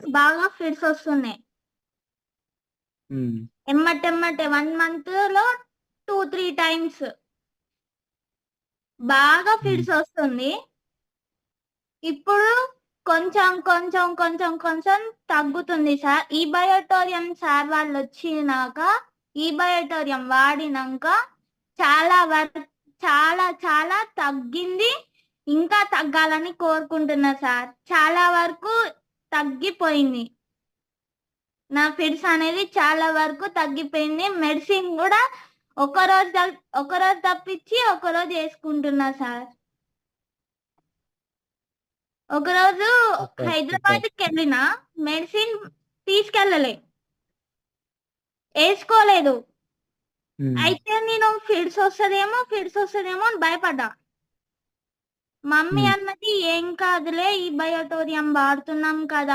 బాగా ఫిట్స్ వస్తున్నాయి. ఎమ్మటెమ్మటే 1 month లో 2-3 times బాగా ఫిట్స్ వస్తుంది. ఇప్పుడు కొంచెం కొంచెం కొంచెం కొంచెం తగ్గుతుంది సార్. ఈ బయోటోరియం సార్ వాళ్ళు వచ్చినాక ఈ బయోటోరియం వాడినాక చాలా చాలా చాలా తగ్గింది. ఇంకా తగ్గాలని కోరుకుంటున్నా సార్. చాలా వరకు తగ్గిపోయింది. నా ఫిట్స్ అనేది చాలా వరకు తగ్గిపోయింది. మెడిసిన్ కూడా ఒకరోజు తప్పించి ఒకరోజు వేసుకుంటున్నా సార్. ఒకరోజు హైదరాబాద్కి వెళ్ళిన మెడిసిన్ తీసుకెళ్ళలే, వేసుకోలేదు. అయితే నేను ఫిట్స్ వస్తుందేమో అని భయపడ్డా. మమ్మీ అన్నది ఏం కాదులే, ఈ బయోటోరియం వాడుతున్నాం కదా